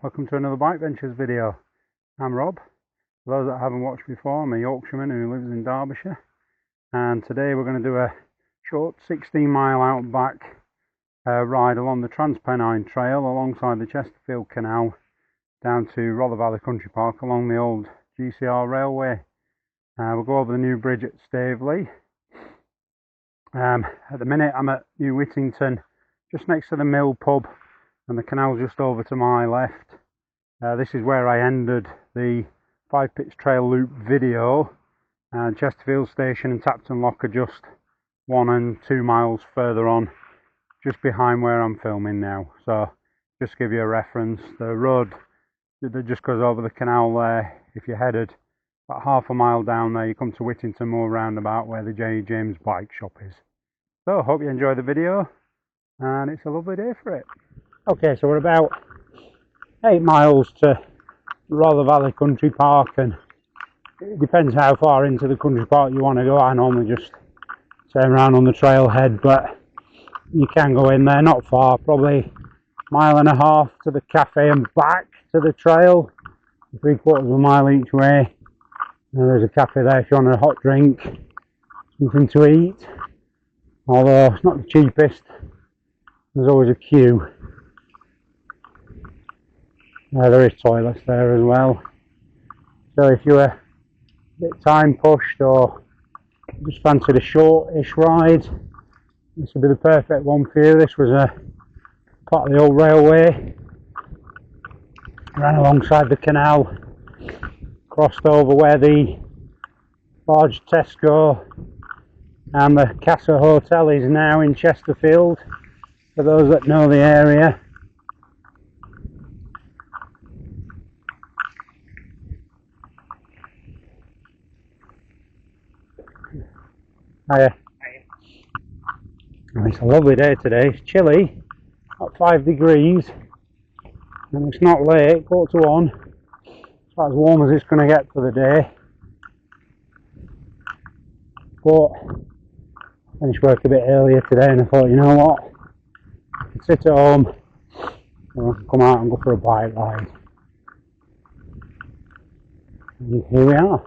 welcome to another Bike Ventures video. I'm Rob. For those that haven't watched before, I'm a Yorkshireman who lives in Derbyshire, and today we're going to do a short 16-mile outback ride along the Pennine trail alongside the Chesterfield Canal down to Rother Country Park along the old GCR railway. We'll go over the new bridge at Staveley. At the minute I'm at New Whittington, just next to the Mill pub, and the canal's just over to my left. This is where I ended the 5 Pits Trail Loop video. Chesterfield Station and Tapton Lock are just 1 and 2 miles further on, just behind where I'm filming now. So just to give you a reference, the road that just goes over the canal there, if you're headed about half a mile down there, you come to Whittington Moor roundabout where the J. James bike shop is. So hope you enjoy the video, and it's a lovely day for it. Okay, so we're about 8 miles to Rother Country Park, and it depends how far into the country park you want to go. I normally just turn around on the trailhead, but you can go in there not far, probably a mile and a half to the cafe and back to the trail, 3/4 of a mile each way. And there's a cafe there if you want a hot drink, something to eat, although it's not the cheapest. There's always a queue. There is toilets there as well. So if you were a bit time pushed or just fancied a short-ish ride, this would be the perfect one for you. This was a part of the old railway, ran alongside the canal, crossed over where the large Tesco and the Casa Hotel is now in Chesterfield, for those that know the area. It's a lovely day today. It's chilly, about 5 degrees, and it's not late, 1:45. It's about as warm as it's going to get for the day. But I finished work a bit earlier today, and I thought, you know what, I can sit at home or I can come out and go for a bike ride. And here we are.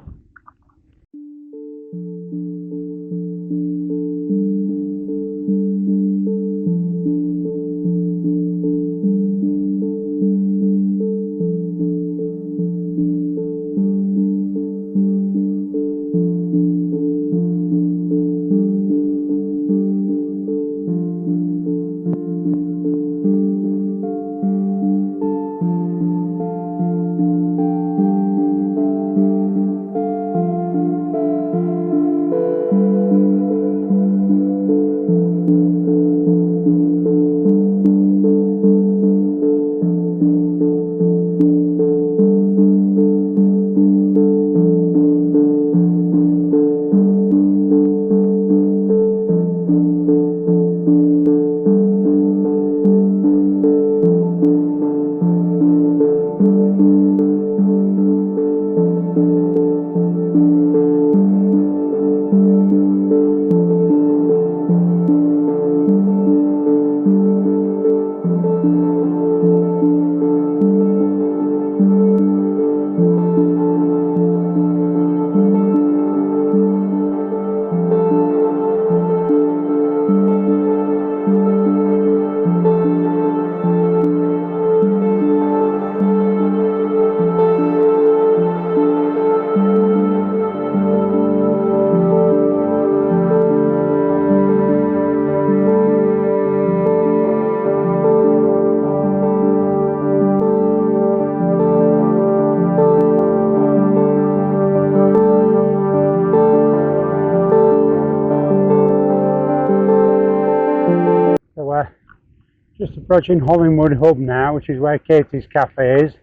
Just approaching Hollingwood Hub now, which is where Katie's Cafe is.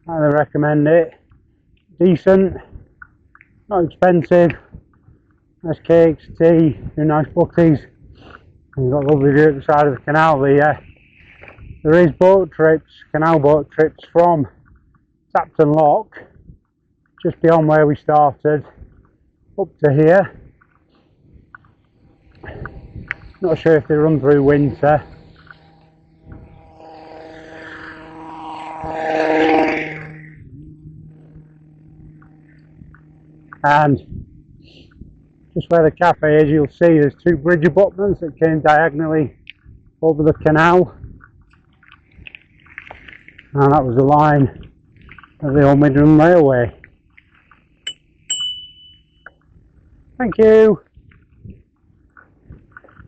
I recommend it. Decent, not expensive, nice cakes, tea, nice butties. And you've got a lovely view at the side of the canal. There is boat trips, canal boat trips from Tapton Lock, just beyond where we started, up to here. Not sure if they run through winter. And just where the cafe is, you'll see there's two bridge abutments that came diagonally over the canal, and that was the line of the Old Midland Railway. Thank you.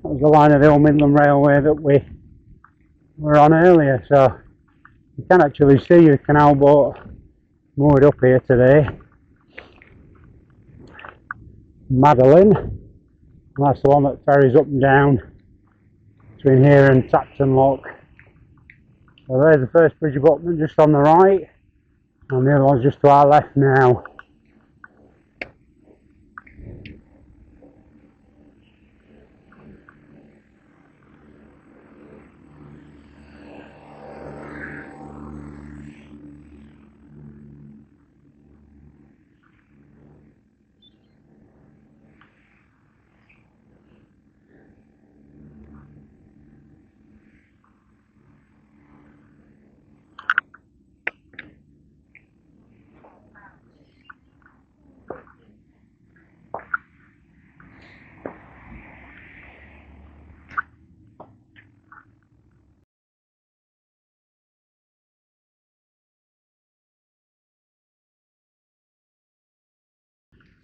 That was the line of the Old Midland Railway that we were on earlier, so you can actually see the canal boat moored up here today. Madeline, and that's the one that ferries up and down between here and Tapton Lock. So there's the first bridge abutment just on the right, and the other one's just to our left now.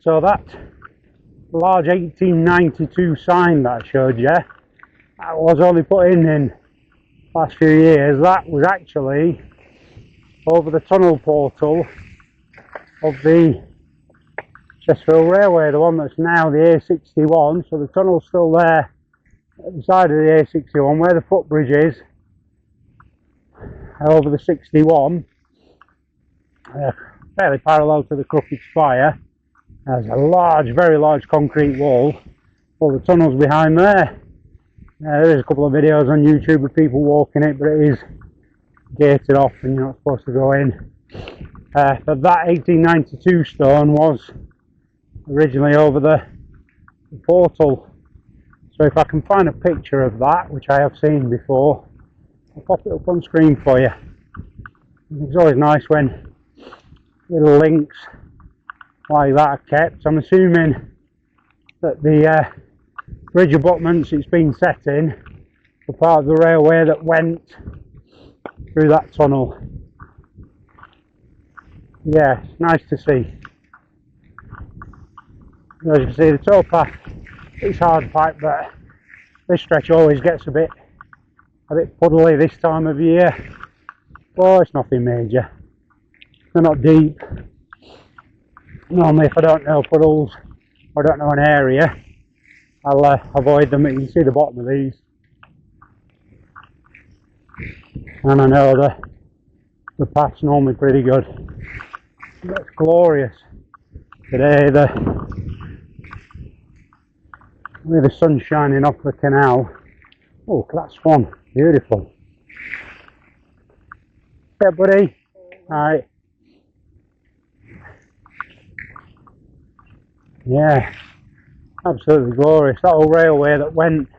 So that large 1892 sign that I showed you, that was only put in the last few years. That was actually over the tunnel portal of the Chesterfield Railway, the one that's now the A61. So the tunnel's still there at the side of the A61 where the footbridge is, over the 61, fairly parallel to the Crooked Spire. There's a large, very large concrete wall. All the tunnels behind there. There is a couple of videos on YouTube of people walking it, but it is gated off and you're not supposed to go in. But that 1892 stone was originally over the portal. So if I can find a picture of that, which I have seen before, I'll pop it up on screen for you. It's always nice when little links like that are kept. I'm assuming that the bridge abutments it's been set in were part of the railway that went through that tunnel. Yeah, it's nice to see. As you can see, the towpath is hard pipe, but this stretch always gets a bit puddly this time of year. Well, it's nothing major. They're not deep. Normally, if I don't know puddles or I don't know an area, I'll avoid them. You can see the bottom of these, and I know the path's normally pretty good. It's glorious today. With the sun shining off the canal. Oh, look at that swan, beautiful. Yeah, buddy. Alright. Yeah, absolutely glorious. That old railway that went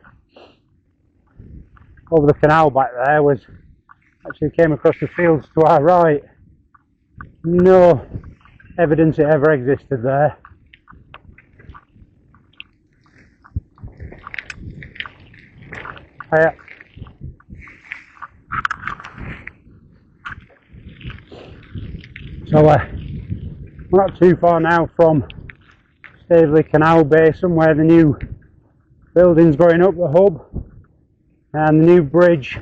over the canal back there was actually came across the fields to our right. No evidence it ever existed there. So we're not too far now from Staveley Canal Basin, where the new building's going up, the hub, and the new bridge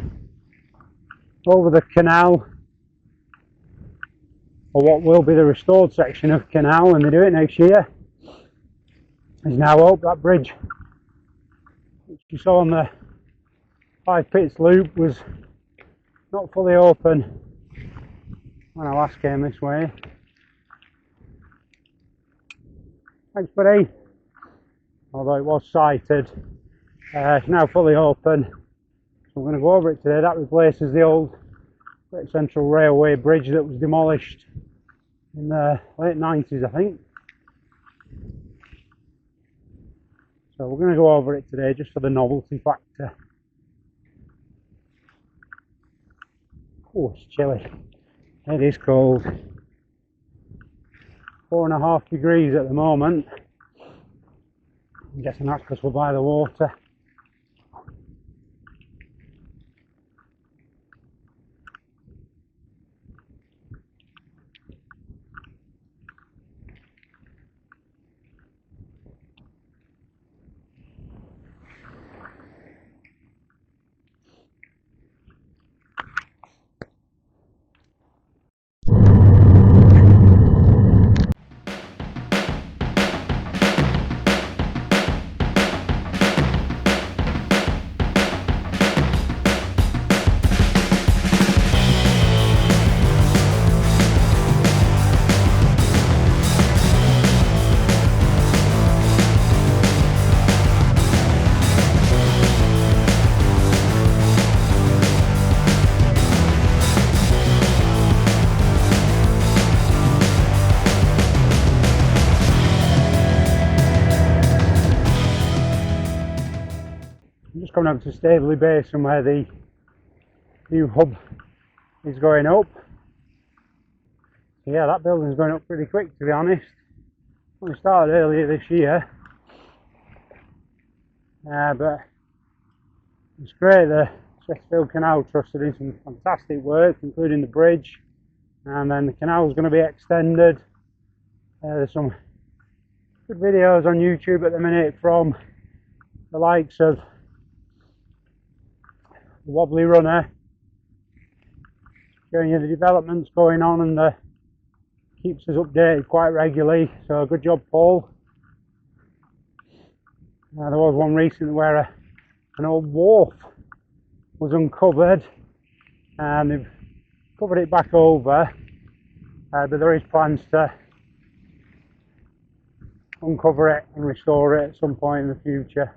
over the canal, or what will be the restored section of canal when they do it next year, is now up. That bridge which you saw on the Five Pits loop was not fully open when I last came this way. Thanks, buddy. Although it was sighted, it's now fully open. So I'm going to go over it today. That replaces the old Great Central Railway bridge that was demolished in the late 90s, I think. So we're going to go over it today just for the novelty factor. Oh, it's chilly. It is cold. 4.5 degrees at the moment. I'm guessing that's because we're by the water. Just coming up to Staveley Basin where the new hub is going up. So yeah, that building's going up pretty quick, to be honest. Only started earlier this year, but it's great. The Chesterfield Canal Trust are doing some fantastic work, including the bridge, and then the canal is going to be extended. There's some good videos on YouTube at the minute from the likes of the Wobbly Runner, showing you the developments going on, and keeps us updated quite regularly. So good job, Paul. There was one recently where an old wharf was uncovered, and they've covered it back over, but there is plans to uncover it and restore it at some point in the future.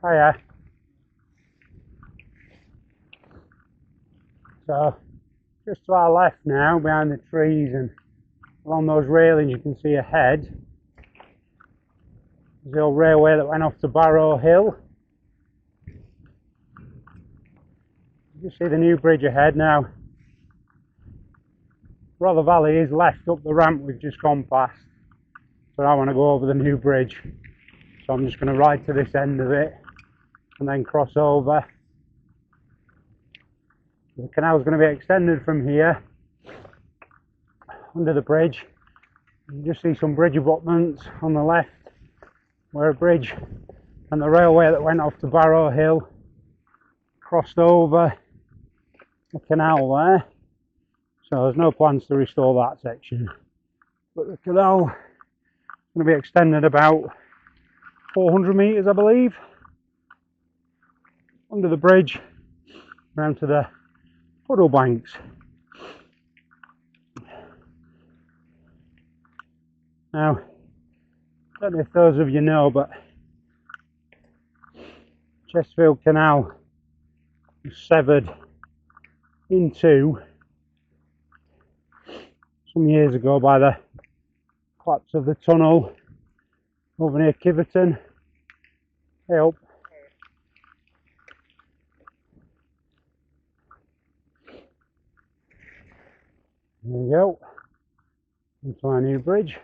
Hiya. So just to our left now, behind the trees and along those railings, you can see ahead the old railway that went off to Barrow Hill. You see the new bridge ahead now. Rother Valley is left up the ramp we've just gone past, but I want to go over the new bridge, so I'm just going to ride to this end of it and then cross over. The canal is going to be extended from here under the bridge. You just see some bridge abutments on the left, where a bridge and the railway that went off to Barrow Hill crossed over the canal there. So there's no plans to restore that section, but the canal is going to be extended about 400 metres, I believe, under the bridge round to the puddle banks. Now, I don't know if those of you know, but Chesterfield Canal was severed in two some years ago by the collapse of the tunnel over near Killamarsh. Hey up. There we go, into our new bridge.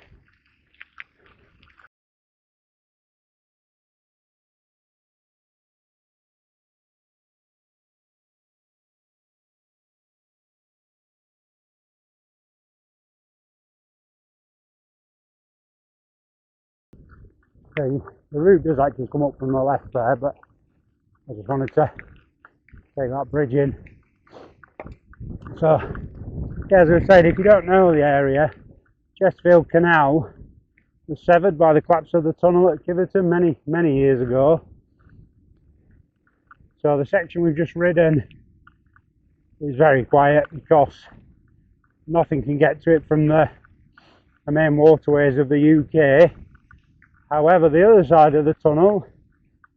Okay, the route does actually come up from the left there, but I just wanted to take that bridge in. So, yeah, as I said, if you don't know the area, Chesterfield Canal was severed by the collapse of the tunnel at Killamarsh many years ago. So the section we've just ridden is very quiet because nothing can get to it from the main waterways of the UK. However, the other side of the tunnel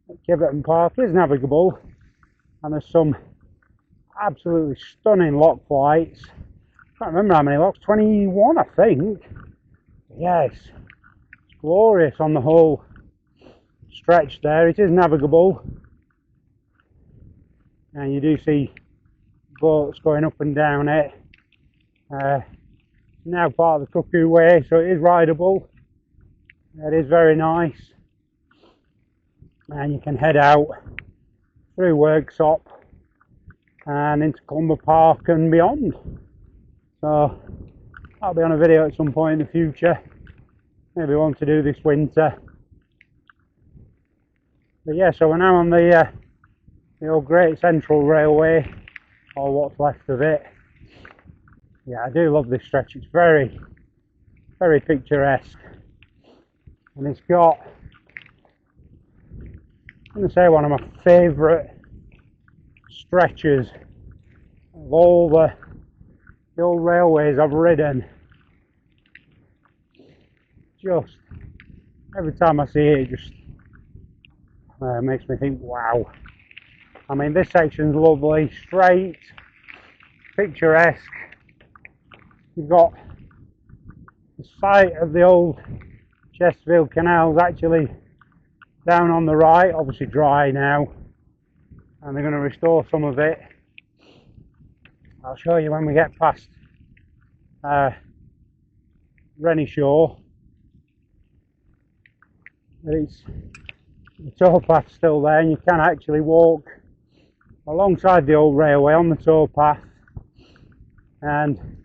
at Killamarsh Park is navigable, and there's some absolutely stunning lock flights. I can't remember how many locks, 21 I think. Yes, it's glorious on the whole stretch there. It is navigable, and you do see boats going up and down it. Now part of the Cuckoo Way, so it is rideable. It is very nice, and you can head out through Worksop and into Clumber Park and beyond. So I'll be on a video at some point in the future, maybe one to do this winter. But yeah, so we're now on the old Great Central Railway, or what's left of it. Yeah, I do love this stretch. It's very, very picturesque, and it's got, I'm going to say, one of my favourite stretches of all the old railways I've ridden. Just every time I see it, it just makes me think, wow. I mean, this section's lovely, straight, picturesque. You've got the site of the old Chesterfield Canal's actually down on the right, obviously dry now, and they're going to restore some of it. I'll show you when we get past Rennie Shore. It's, the towpath's still there, and you can actually walk alongside the old railway on the towpath and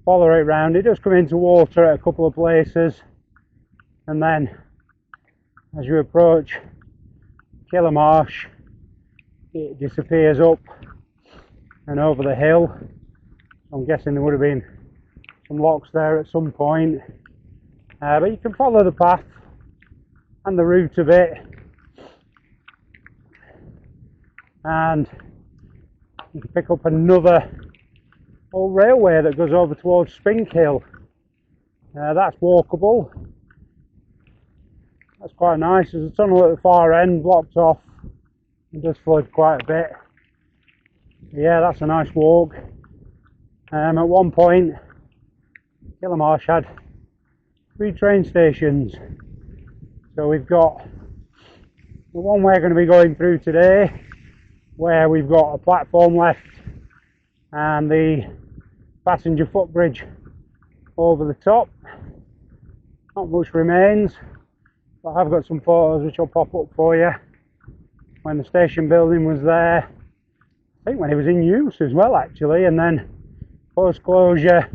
follow it round. It does come into water at a couple of places, and then as you approach Killamarsh, it disappears up and over the hill. I'm guessing there would have been some locks there at some point, but you can follow the path and the route of it, and you can pick up another old railway that goes over towards Spinkhill. That's walkable. That's quite nice. There's a tunnel at the far end blocked off. It does flood quite a bit. Yeah, that's a nice walk. At one point, Killamarsh had 3 train stations. So we've got the one we're going to be going through today, where we've got a platform left and the passenger footbridge over the top. Not much remains, but I've got some photos which I'll pop up for you when the station building was there. I think when it was in use as well, actually, and then post closure,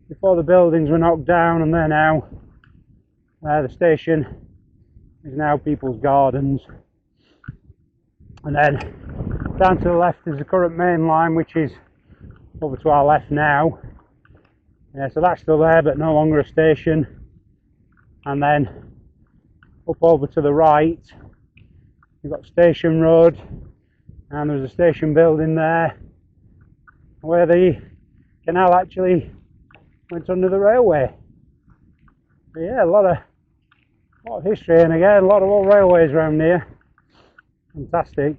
before the buildings were knocked down, and they're now the station is now people's gardens. And then down to the left is the current main line, which is over to our left now. So that's still there, but no longer a station. And then up over to the right, you've got Station Road, and there's a station building there where the canal actually went under the railway. So yeah, a lot of history, and again, a lot of old railways around here. Fantastic.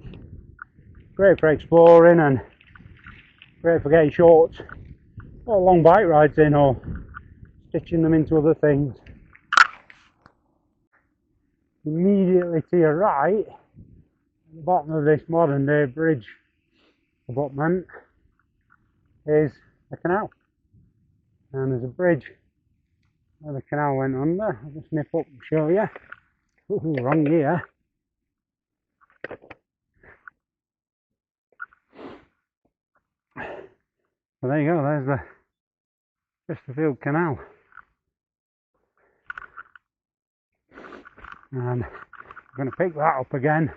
Great for exploring and great for getting short or long bike rides in, or stitching them into other things. Immediately to your right, at the bottom of this modern day bridge abutment, is a canal. And there's a bridge where the canal went under. I'll just nip up and show you. Ooh, wrong gear. So there you go, there's the Chesterfield Canal. And I'm going to pick that up again,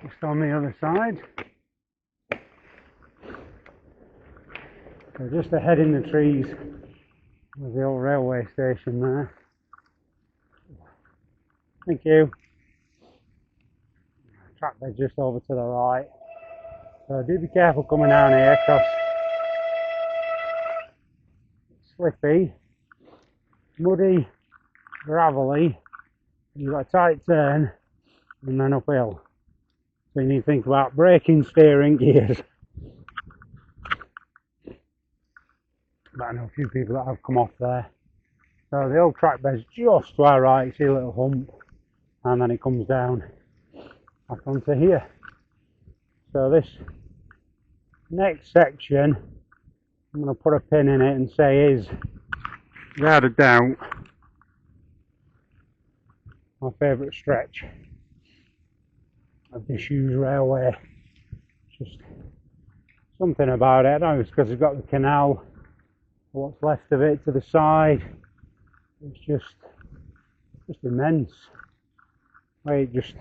just on the other side. So just ahead in the trees was the old railway station there. Thank you. Track bed just over to the right. So do be careful coming down here, because it's slippy, muddy, gravelly. You've got a tight turn and then uphill. So you need to think about braking, steering, gears. But I know a few people that have come off there. So the old track bed's just to our right. You see a little hump, and then it comes down back onto here. So this next section, I'm going to put a pin in it and say is, without a doubt, my favourite stretch of this used railway. Just something about it. I don't know if it's because it's got the canal, or what's left of it to the side. It's just immense. Where it just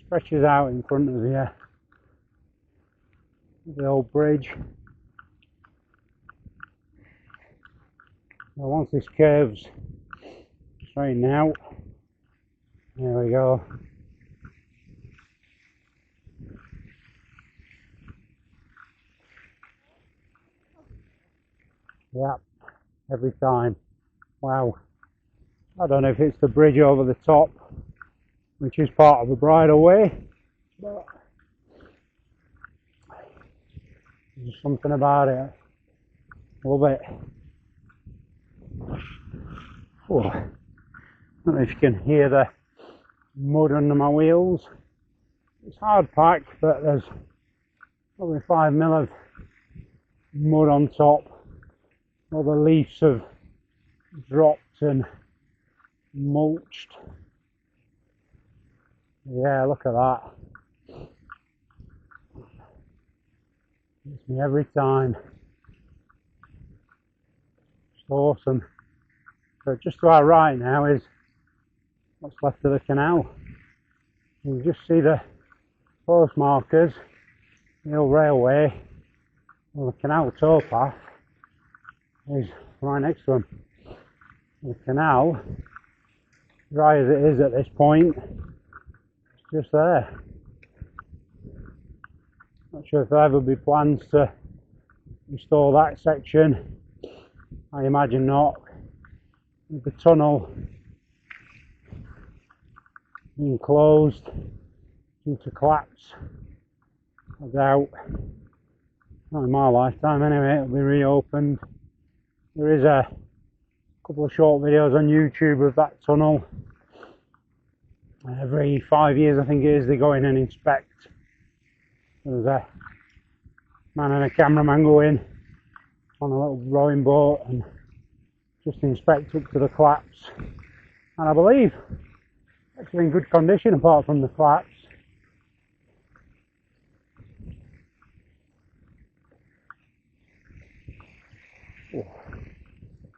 stretches out in front of you. The old bridge. Now once this curves straighten out, there we go. Yep, every time. Wow. I don't know if it's the bridge over the top, which is part of the bridleway, but there's something about it. Love it. Oh, I don't know if you can hear the mud under my wheels. It's hard packed, but there's probably 5 mil of mud on top. All the leaves have dropped and mulched. Yeah, look at that. It's me every time. It's awesome. So just to our right now is what's left of the canal. You can just see the post markers, the old railway, and the canal towpath is right next to them. The canal, dry as it is at this point, it's just there. Not sure if there'll ever be plans to restore that section. I imagine not. With the tunnel being closed due to collapse, I doubt, not in my lifetime anyway, it'll be reopened. There is a couple of short videos on YouTube of that tunnel. Every 5 years I think it is, they go in and inspect. There's a man and a cameraman go in on a little rowing boat and just inspect up to the collapse. And I believe it's in good condition apart from the collapse.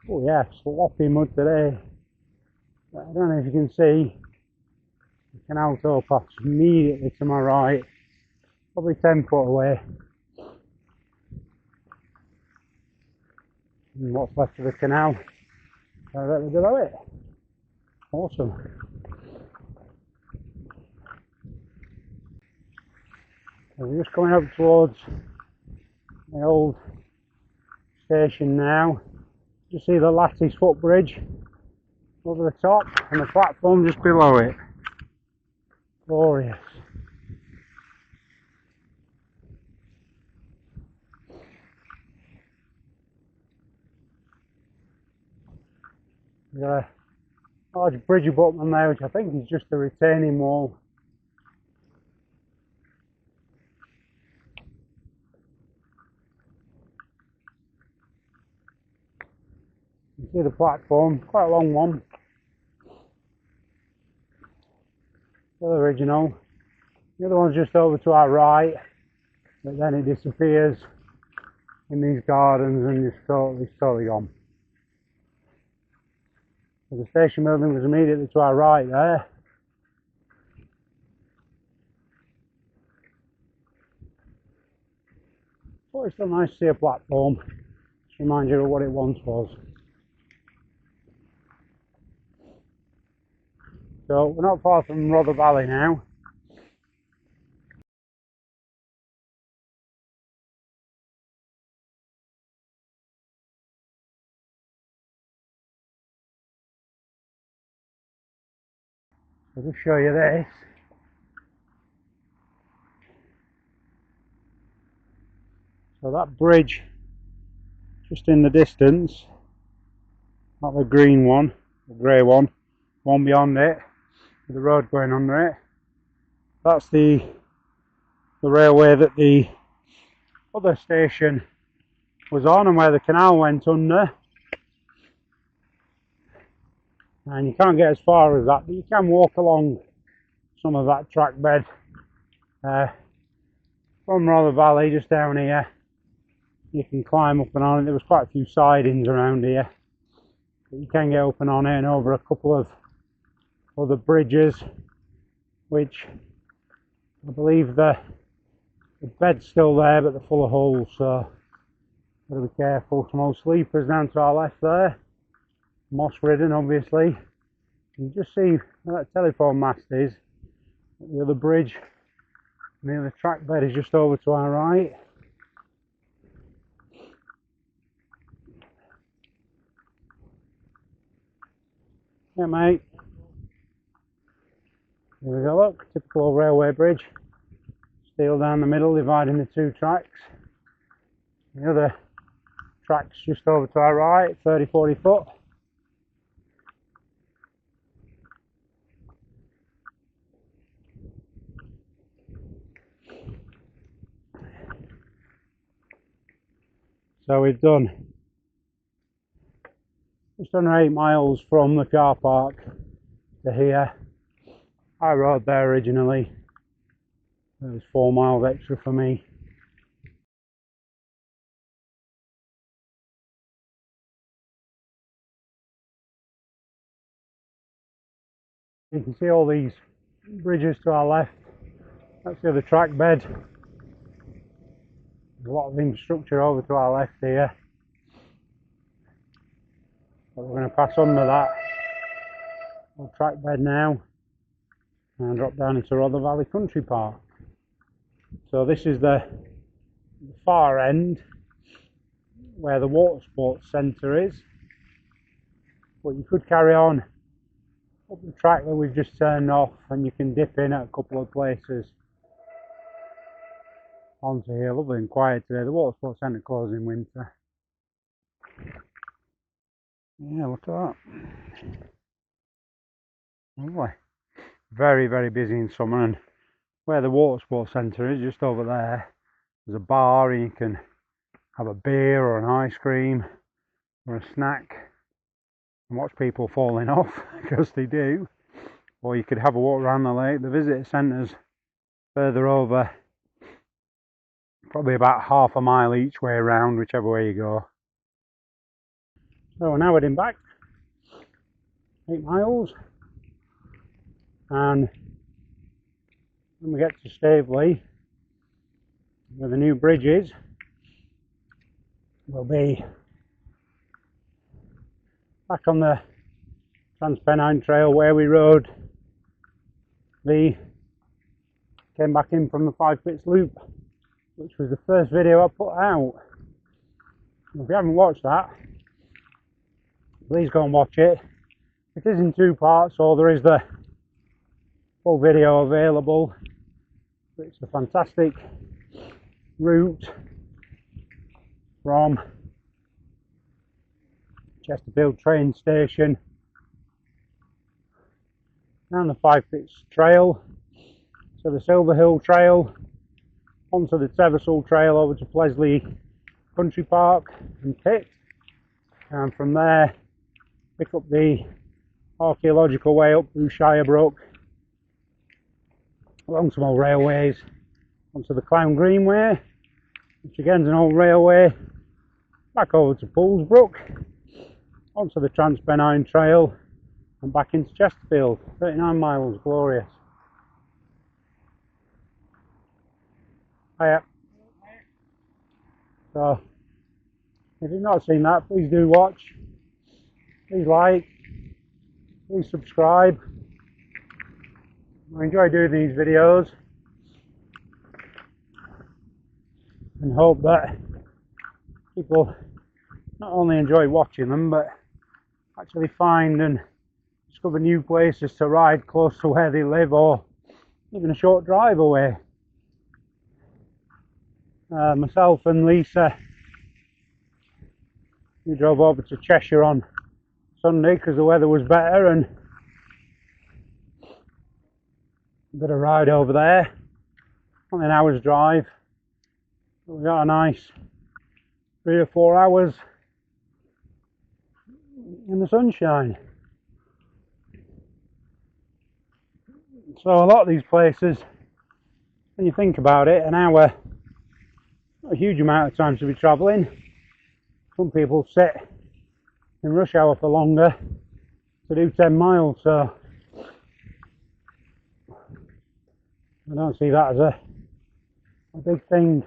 Oh yeah, sloppy mud today. But I don't know if you can see the canal towpath's immediately to my right, probably 10 foot away. And what's left of the canal directly below it. Awesome. So we're just coming up towards the old station now. You see the lattice footbridge over the top and the platform just below it. Glorious. We've got a large bridge abutment there, which I think is just a retaining wall. You can see the platform, quite a long one. Still original. The other one's just over to our right, but then it disappears in these gardens and it's totally gone. So the station building was immediately to our right there. But it's still nice to see a platform. Just remind you of what it once was. So we're not far from Rother Valley now. I'll just show you this. So that bridge just in the distance, not the green one, the grey one beyond it, with the road going under it. That's the the railway that the other station was on and where the canal went under. And you can't get as far as that, but you can walk along some of that track bed from Rother Valley, just down here. You can climb up and on it. There was quite a few sidings around here, but you can get up and on it and over a couple of other bridges, which I believe the bed's still there, but they're full of holes, so gotta be careful. Some old sleepers down to our left there, moss ridden obviously. You can just see where that telephone mast is. The other bridge and the other track bed is just over to our right. Yeah, mate. Here we go, look, typical railway bridge. Steel down the middle, dividing the two tracks. The other track's just over to our right, 30-40 foot. So we've done just under 8 miles from the car park to here. I rode there originally. It was 4 miles extra for me. You can see all these bridges to our left. That's the other track bed. There's a lot of infrastructure over to our left here. But we're going to pass under that old track bed now and drop down into Rother Valley Country Park. So this is the far end where the water sports centre is. But you could carry on up the track that we've just turned off, and you can dip in at a couple of places onto here. Lovely and quiet today. The water sports centre closed in winter. Yeah, look at that. Lovely. Very, very busy in summer, and where the water sports centre is, just over there, there's a bar and you can have a beer or an ice cream or a snack and watch people falling off, because they do. Or you could have a walk around the lake. The visitor centre's further over, probably about half a mile each way around, whichever way you go. So we're now heading back 8 miles, and when we get to Staveley, where the new bridge is, we'll be back on the Pennine trail where we rode came back in from the 5 Pits loop, which was the first video I put out. If you haven't watched that, please go and watch it. It is in 2 parts, so there is the full video available. It's a fantastic route from Chesterfield train station down the 5 Pits trail to the Silver Hill trail, onto the Teversall trail over to Plesley Country Park and Pit, and from there pick up the archaeological way up through Shirebrook, along some old railways, onto the Clown Greenway, which again is an old railway, back over to Poolsbrook, onto the Trans-Pennine Trail and back into Chesterfield. 39 miles, glorious. Hiya. So, if you've not seen that, please do watch. Please like, please subscribe. I enjoy doing these videos and hope that people not only enjoy watching them, but actually find and discover new places to ride close to where they live, or even a short drive away. Myself and Lisa, we drove over to Cheshire on Sunday because the weather was better, and a bit of ride over there. only an hour's drive. We've got a nice 3 or 4 hours in the sunshine. So a lot of these places, when you think about it, an hour, not a huge amount of time to be travelling. Some people sit in rush hour for longer to do 10 miles, so I don't see that as a big thing.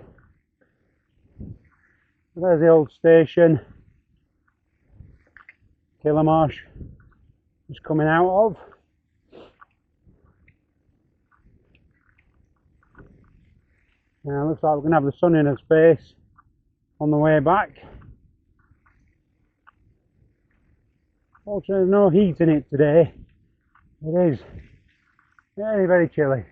There's the old station Killamarsh is coming out of. Now looks like we're going to have the sun in its face on the way back. Fortunately, there's no heat in it today. It is very, very chilly.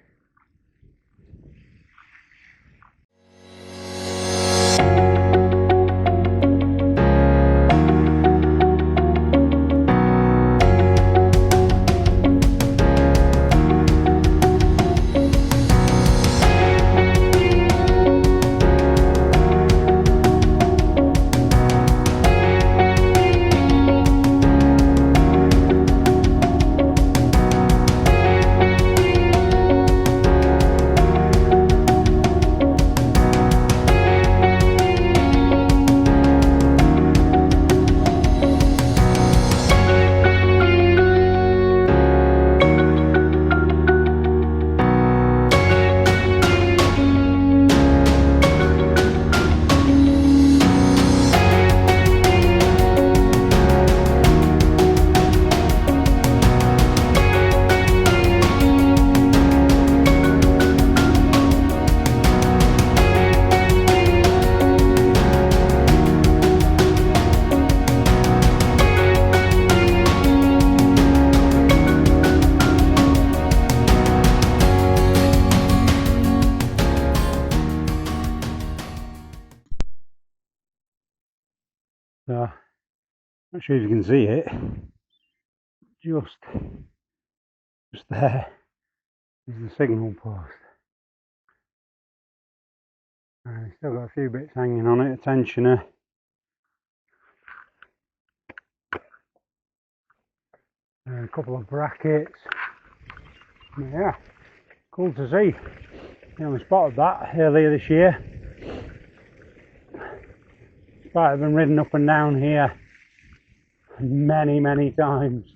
So, not sure if you can see it, just there is the signal post. And still got a few bits hanging on it, a tensioner. And a couple of brackets. Yeah, cool to see. I only spotted that earlier this year. I've been ridden up and down here many, many times.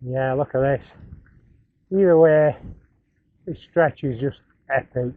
Yeah, look at this. Either way, this stretch is just epic.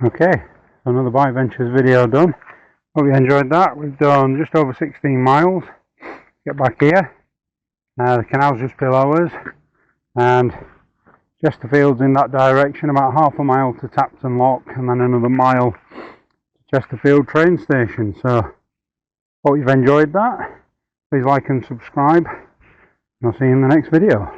Okay, so another Bike Ventures video done. Hope you enjoyed that. We've done just over 16 miles. Get back here. The canal's just below us, and Chesterfield's in that direction, about half a mile to Tapton Lock, and then another mile to Chesterfield train station. So, hope you've enjoyed that. Please like and subscribe, and I'll see you in the next video.